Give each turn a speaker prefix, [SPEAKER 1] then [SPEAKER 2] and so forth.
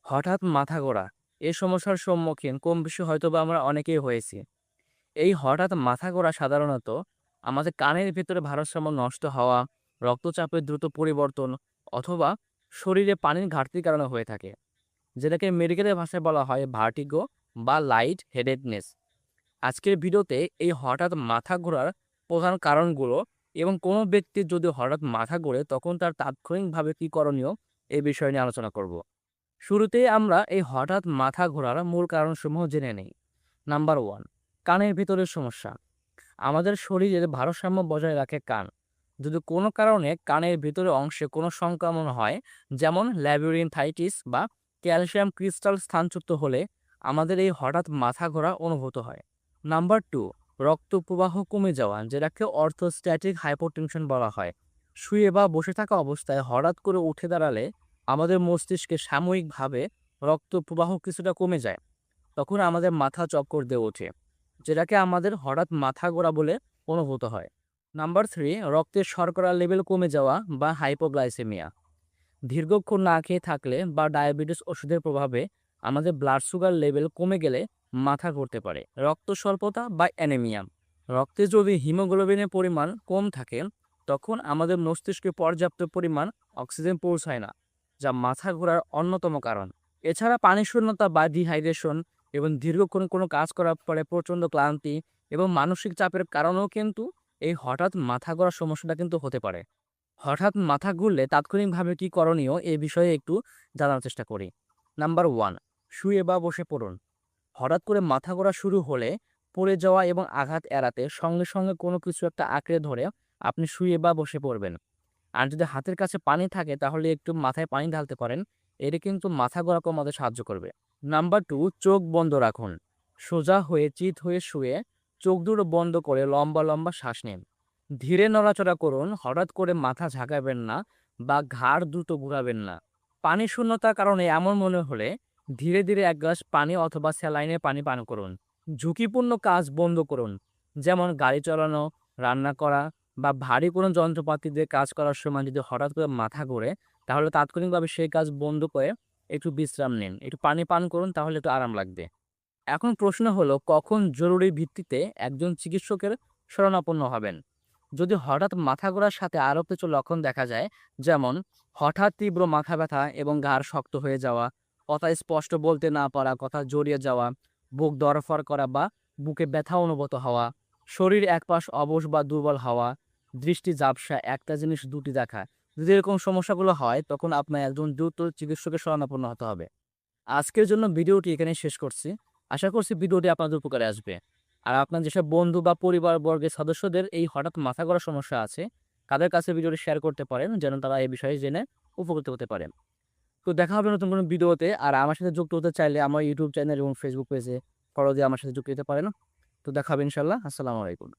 [SPEAKER 1] হঠাৎ মাথা ঘোরা এই সমস্যার সম্মুখীন কম বেশি হয়তোবা আমরা অনেকেই হয়েছি। এই হঠাৎ মাথা ঘোরা সাধারণত আমাদের কানের ভিতরে ভারসাম্য নষ্ট হওয়া, রক্তচাপের দ্রুত পরিবর্তন অথবা শরীরে পানির ঘাটতির কারণে হয়ে থাকে, যেটাকে মেডিকেলের ভাষায় বলা হয় ভার্টিগো বা লাইট হেডেডনেস। আজকের ভিডিওতে এই হঠাৎ মাথা ঘোরার প্রধান কারণগুলো এবং কোনো ব্যক্তির যদি হঠাৎ মাথা ঘোরে তখন তার তাৎক্ষণিকভাবে কী করণীয় এই বিষয় নিয়ে আলোচনা করব। শুরুতেই আমরা এই হঠাৎ মাথা ঘোরার মূল কারণসমূহ জেনে নেই। নাম্বার ওয়ান, কানের ভিতরের সমস্যা। আমাদের শরীরের ভারসাম্য বজায় রাখে কান। যদি কোনো কারণে কানের ভিতরের অংশে কোনো সংক্রমণ হয়, যেমন ল্যাবিরিনথাইটিস বা ক্যালসিয়াম ক্রিস্টাল স্থানচ্যুত হলে আমাদের এই হঠাৎ মাথা ঘোরা অনুভূত হয়। নাম্বার টু, রক্ত প্রবাহ কমে যাওয়া, যেটাকে অর্থোস্ট্যাটিক হাইপোটেনশন বলা হয়। শুয়ে বা বসে থাকা অবস্থায় হঠাৎ করে উঠে দাঁড়ালে আমাদের মস্তিষ্কে সাময়িকভাবে রক্ত প্রবাহ কিছুটা কমে যায়, তখন আমাদের মাথা চক্কর দিয়ে ওঠে, যেটাকে আমাদের হঠাৎ মাথা ঘোরা বলে অনুভূত হয়। নাম্বার থ্রি, রক্তের শর্করার লেভেল কমে যাওয়া বা হাইপোগ্লাইসেমিয়া। দীর্ঘক্ষণ না খেয়ে থাকলে বা ডায়াবেটিস ওষুধের প্রভাবে আমাদের ব্লাড সুগার লেভেল কমে গেলে মাথা ঘুরতে পারে। রক্ত স্বল্পতা বা অ্যানেমিয়া। রক্তে যদি হিমোগ্লোবিনের পরিমাণ কম থাকে তখন আমাদের মস্তিষ্কে পর্যাপ্ত পরিমাণ অক্সিজেন পৌঁছায় না, যা মাথা ঘোরার অন্যতম কারণ। এছাড়া পানি শূন্যতা বা ডিহাইড্রেশন এবং দীর্ঘক্ষণ কোনো কাজ করার পরে প্রচণ্ড ক্লান্তি এবং মানসিক চাপের কারণেও কিন্তু এই হঠাৎ মাথা ঘোরার সমস্যাটা কিন্তু হতে পারে। হঠাৎ মাথা ঘুরলে তাৎক্ষণিকভাবে কী করণীয় এ বিষয়ে একটু জানার চেষ্টা করি। নাম্বার ওয়ান, শুয়ে বা বসে পড়ুন। হঠাৎ করে মাথা ঘোরা শুরু হলে পড়ে যাওয়া এবং আঘাত এড়াতে সঙ্গে সঙ্গে কোনো কিছু একটা আঁকড়ে ধরে আপনি শুয়ে বা বসে পড়বেন। আর যদি হাতের কাছে পানি থাকে তাহলে একটু মাথায় পানি ঢালতে পারেন। এটা কিন্তু মাথা ঘোরা কমাতে সাহায্য করবে। নাম্বার টু, চোখ বন্ধ রাখুন। সোজা হয়ে চিত হয়ে শুয়ে চোখ দুটো বন্ধ করে লম্বা লম্বা শ্বাস নিন। ধীরে নড়াচড়া করুন, হঠাৎ করে মাথা ঝাঁকাবেন না বা ঘাড় দ্রুত ঘুরাবেন না। পানি শূন্যতার কারণে এমন মনে হলে ধীরে ধীরে এক গ্লাস পানি অথবা স্যালাইনের পানি পান করুন। ঝুঁকিপূর্ণ কাজ বন্ধ করুন, যেমন গাড়ি চালানো, রান্না করা বা ভারী কোনো যন্ত্রপাতি দিয়ে কাজ করার সময় যদি হঠাৎ করে মাথা ঘোরে তাহলে তাৎক্ষণিকভাবে সেই কাজ বন্ধ করে একটু বিশ্রাম নিন, একটু পানি পান করুন, তাহলে একটু আরাম লাগবে। এখন প্রশ্ন হলো, কখন জরুরি ভিত্তিতে একজন চিকিৎসকের শরণাপন্ন হবেন? যদি হঠাৎ মাথা ঘোরার সাথে আরও কিছু লক্ষণ দেখা যায়, যেমন হঠাৎ তীব্র মাথা ব্যথা এবং ঘাড় শক্ত হয়ে যাওয়া, কথা স্পষ্ট বলতে না পারা, কথা জড়িয়ে যাওয়া, বুক ধড়ফড় করা বা বুকে ব্যথা অনুভূত হওয়া, শরীর একপাশ অবশ বা দুর্বল হওয়া, দৃষ্টি ঝাপসা, একটা জিনিস দুটি দেখা, যদি এরকম সমস্যাগুলো হয় তখন আপনার একজন দ্রুত চিকিৎসকের শরণাপন্ন হতে হবে। আজকের জন্য ভিডিওটি এখানে শেষ করছি। আশা করছি ভিডিওটি আপনাদের উপকারে আসবে। আর আপনার যেসব বন্ধু বা পরিবারবর্গের সদস্যদের এই হঠাৎ মাথা ঘোরার সমস্যা আছে, তাদের কাছে ভিডিওটি শেয়ার করতে পারেন যেন তারা এই বিষয়ে জেনে উপকৃত হতে পারে। তো দেখা হবে নতুন কোনো ভিডিওতে। আর আমার সাথে যুক্ত হতে চাইলে আমার ইউটিউব চ্যানেল এবং ফেসবুক পেজে ফলো দিয়ে আমার সাথে যুক্ত হতে পারেন। তো দেখা হবে ইনশাআল্লাহ। আসসালামু আলাইকুম।